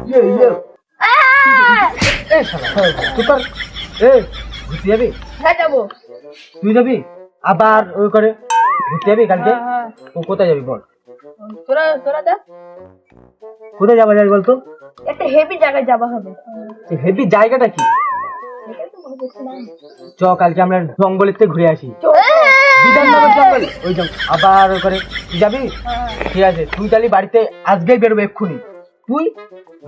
ইয়ে ইয়ে এ শালা তুই কর এ ঘুরতে যাবি? হ্যাঁ যাবো। তুই যাবি আবার ওই করে ঘুরতে যাবি কালকে? ও কোথায় যাবি বল? তোরা তোরা যা, কোথায় যাবা যাবি বলতো? একটা হেভি জায়গায় যাওয়া হবে। হেভি জায়গাটা কি? চ কালকে আমরা জঙ্গলের থেকে ঘুরে আসি। বিধাননগর জঙ্গল ওই জঙ্গল আবার ওই করে তুই যাবি? ঠিক আছে তুই তাহলে বাড়িতে আজকেই বেরোবে এক্ষুনি। তুই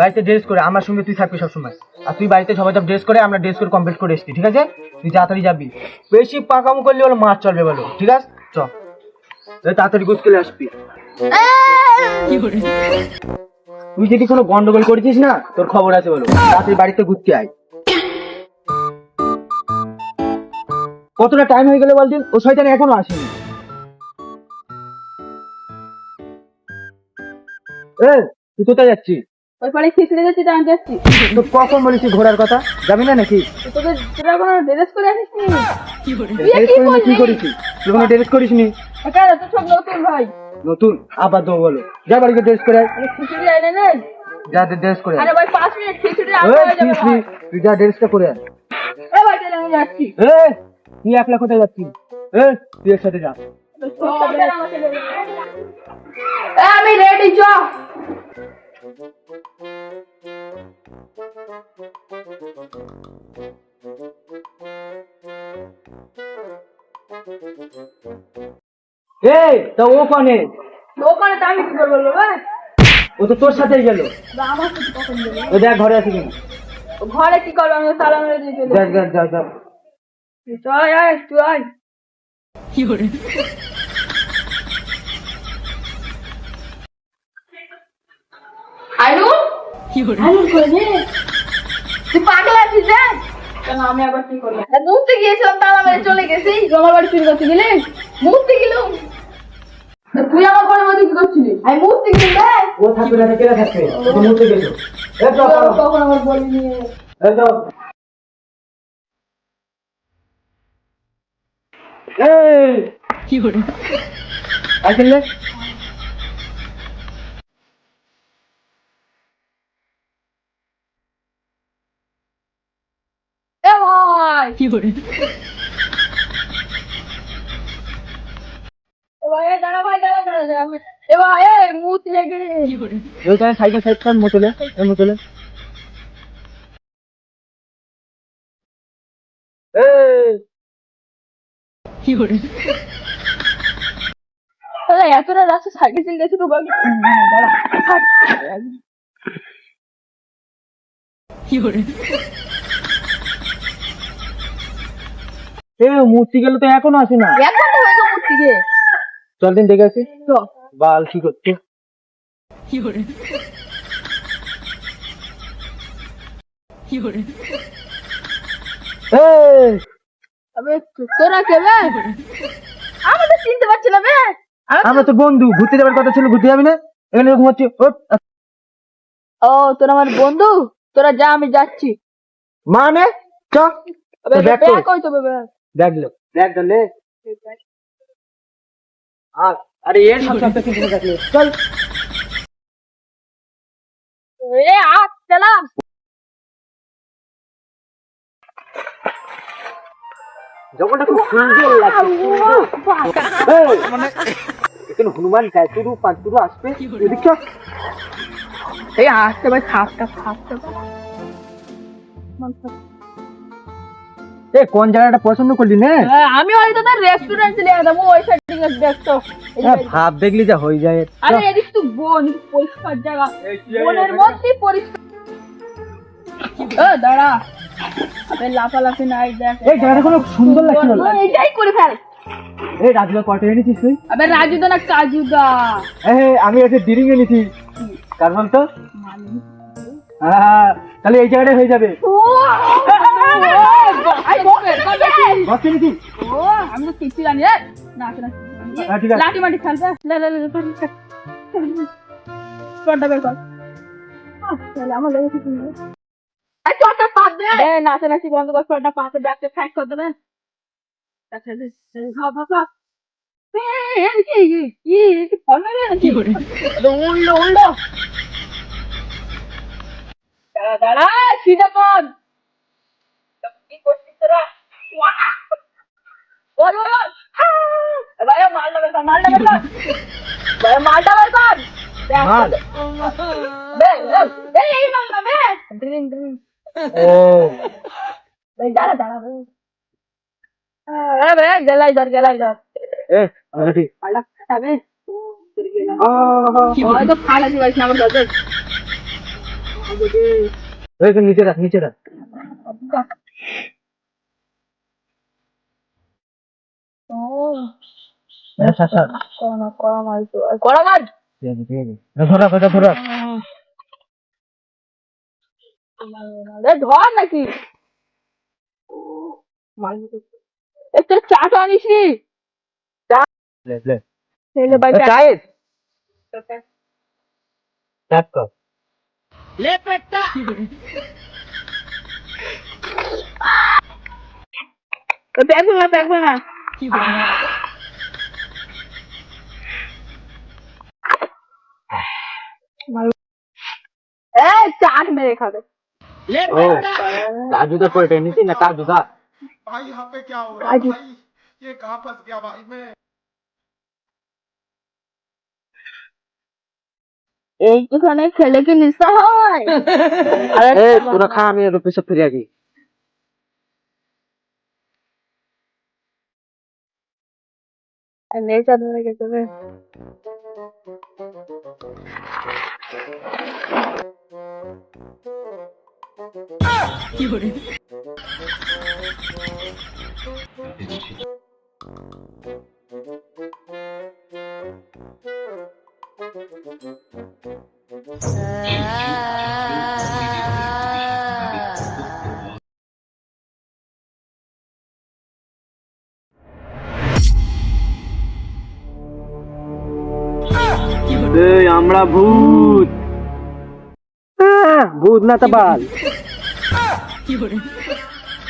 বাড়িতে ড্রেস করে আমার সঙ্গে তুই থাকবি সবসময়। আর তুই বাড়িতে সবাই সব ড্রেস করে আমরা ড্রেস করে কমপ্লিট করে এসছি, ঠিক আছে? তুই তাড়াতাড়ি যাবি, বেশি পাকামো করলে হলো মাছ চলবে বলো, ঠিক আছে? চ তাড়াতাড়ি গোস করে আসবি। তুই যদি কোনো গন্ডগোল করেছিস না তোর খবর আছে বলো, তাড়াতাড়ি বাড়িতে ঘুরতে আয়। কতটা টাইম হয়ে গেল বলদিন, ও শয়তান এখনো আসেনি। এ তুই কোথায় যাচ্ছিস? ওই পারে খিচড়ে যাচ্ছি, তো আমি যাচ্ছি। তো কখন বলিস ঘোরার কথা, যাবি না নাকি? তোদের তোরা কোনো ড্রেস করে আসিস নি? কি করেছিস তুই? কোনো ড্রেস করিস নি? কেন তো সব নতুন ভাই। নতুন আবার দো বলো, যা বাড়িতে ড্রেস করে আয়। খিচুড়ি আইনে নেই। যা ড্রেস করে আয়। আরে ভাই 5 মিনিট খিচুড়ি এই, আনতে হয়ে যাবে ভাই। তুই যা ড্রেসটা করে আয়। এ ভাই তাহলে আমি যাচ্ছি। এ তুই একলা কোথায় যাচ্ছিস? এ তুই এর সাথে যা। আমি রেডি, চ। এই তা ও কনে? দোকানে তো আমি কি করবো ভাই? ও তো তোর সাথেই গেল। আমার সাথে কখন দেবে? ও দেখ ঘরে আছে কিনা। ঘরে কি করবো, আমি তালা মেরে দিয়ে চলে যা যা যা যা। চল আয় তুই আয়। আইনু আইনু কই রে? তুই পাগল আছিস রে? কেন আমি আবার কি করলাম? মুহূর্তে গিয়েছিলাম, তালা মেরে চলে গেছি। আমার বাড়ি চুরি করতে গেলি? মুহূর্তে গেলাম। তুই আমার ঘরের মধ্যে কি করছিলি? আমি মুহূর্তে গেলাম রে। ও থাকবে না, কেনা থাকবে ও মুতে গেছো। এ চল কখন আমার বলিনি? এই চল। এই কি করে? আসলে এ ভাই কি করে? এ ভাই দাঁড়া ভাই, দাঁড়া দাঁড়া দাঁড়া। এ ভাই মুহূর্তে লেগে কি করে? ওইখানে সাইকেল সাইড কর, মোটলে মোটলে। এই কি করে? আরে এতটা রাস্তা সাইকেল চালিয়ে গেছে তো বাকি। দাঁড়া কি করে? এ মূর্তি গেল তো এখনো আসে না। এখন তো হয়ে গেল মূর্তি গে। চল দিন দেখে আসি। তো বাল কি করছে? কি করে? কি করে? এই আবে তোরা কে বে? আমাদের চিনতে পারছি না বে। আমরা তো বন্ধু, ঘুরতে যাবার কথা ছিল, ঘুরতে যাবি না? এখানে ঘুমাচ্ছি। ও তোরা আমার বন্ধু, তোরা যা আমি যাচ্ছি। মানে চ আবে ব্যাগ ব্যাগ কই তো বে? ব্যাগ লে, ব্যাগ লে। আর আরে এর সাথে সাথে কি করে থাকলে? চল এ আ চলা। জগৎটা খুব সুন্দর লাগছে। মানে এখানে হনুমান গায়তুরু পাঁচুরু আসবে, এদিকে এই আসতে ভাই খাপটা খাপটা। এ কোন জায়গাটা পছন্দ করলি না? আমি হয়তো তার রেস্টুরেন্ট চলে যেতাম, ওই সাইড থেকে দেখতো। ভাব দেখলি যা হয়ে যায়। আরে এদিক তো বন, পরিষ্কার জায়গা, বনের মধ্যে পরিষ্কার। দাঁড়া, আবে লাফালাফি নাই, দেখ এই জায়গাটা খুব সুন্দর লাগছে বল। এইটাই করে ফেল। এই রাজুদা কয়টা এনেছিস তুই? আবে রাজু দা না কাজু দা। আমি একটা ডিরিং এনেছি, কার বলতো? হ্যাঁ তাহলে এই জায়গাটাই হয়ে যাবে। আমি তো কিছু জানি রে। না লাঠি মাটি খেলবে। বের কর। আমার লেগে নাচানাচি বন্ধ কর, পাশে ব্যাগটা সাইড করে দেবে। উল্টো উল্টো দাঁড়া সিধা পদ কি করছিস তোরা বল বল ভাইয়া মালটা বের কর ভাইয়া মালটা বের কর মাল? এই মালটা বে ড্রিঙ্ক ও দাঁড়া দাঁড়া বে গেলাই ধর এ আরে পালা খাবে হয়তো ফালা দিবাস না আমার দাদা এই তো নিচে রাখ ও আচ্ছা কড়া মাল তো কড়া মাল ধরা ধর নাকি মাল একটু চাটা আনিস নি লে ছেলে ভাই চাইস স্টার্ট কর ले पेट्टा बैग में ए चाट मेरे खा दे ले ও কাজু দা পড়ে নিচে না কাজু দা भाई यहाँ पे क्या हो रहा है भाई ये कहाँ फंस गया भाई मैं এইখানে খেলে কি নিশা হয় এ তোরা খা আমি এর পেছনে ফিরে আসি নেশা ধরে গেছে রে এই আমরা ভূত ভূত না তা বাল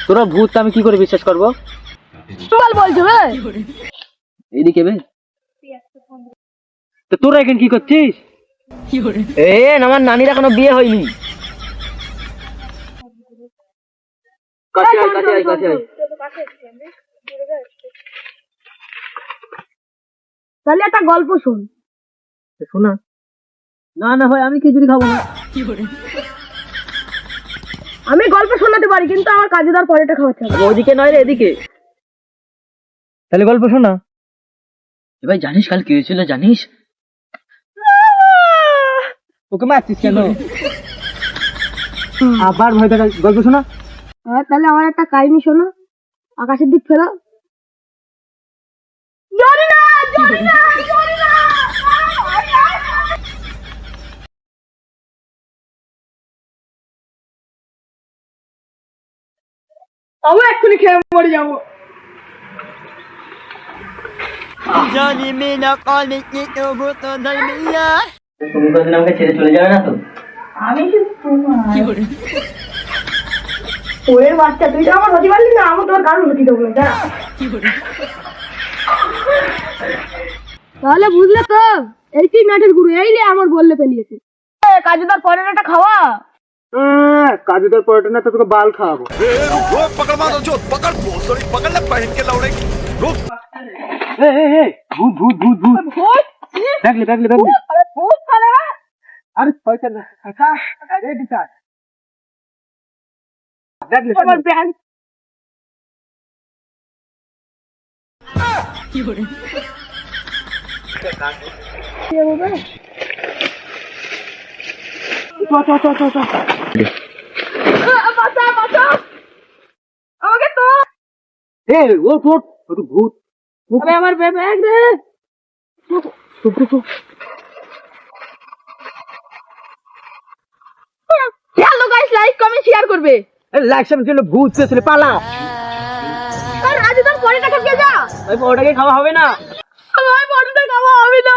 তোরা ভূত আমি কি করে বিশ্বাস করবো বল বলছো বে এদিকে বে তো তোরা এখন কি করছিস আমার নানির এখনো বিয়ে হয়নি কাছে আয় তাহলে একটা গল্প শোন শোনা না ভাই আমি খিচুড়ি খাবো না আমি গল্প শোনাতে পারি কিন্তু আমার কাজুদার পরেটা খাওয়াতে হবে ওদিকে নয় রে এদিকে তাহলে গল্প শোনা ভাই জানিস কাল কি হয়েছিল জানিস ওকে মারছিস কেন আবার ভয় দেখা গল্প শোনা তাহলে আমার একটা কাহিনী শোনো আকাশের দিক ফেরো আমি এক্ষুনি খেয়ে মরে যাবো তুমি কোনদিন আমাকে ছেড়ে চলে যাবে না তো আমি ওর বাচ্চা তুই তো আমার হতে পারলি না আমি তোর কারণ হতে দেবো না তাহলে বুঝলে তো এইটি ম্যাটের গুরু এইলে আমার বললে ফেলিয়েছে কাজুদার পরেটা খাওয়া কাজুদার পরোটা না তো তোকে বাল খাওয়াবো पकड़ मारो जो पकड़ भोसड़ी पकड़ ले पहन के लौड़े रुक ভূত দেখলে আরে ভূত খালে আরে পয়সা না রেডি স্যার দেখলে আমার ব্যাগ বাঁচা আমাকে তো ও ভূত আরে আমার ব্যাগ রে hello guys like comment share করবে লাইক সামনে ছিল ভূত ছিল পালা আর আজ তোর পরে টাকা কে যা ওই ওটাকে খাওয়া হবে না আমার পরে টাকা খাওয়া হবে না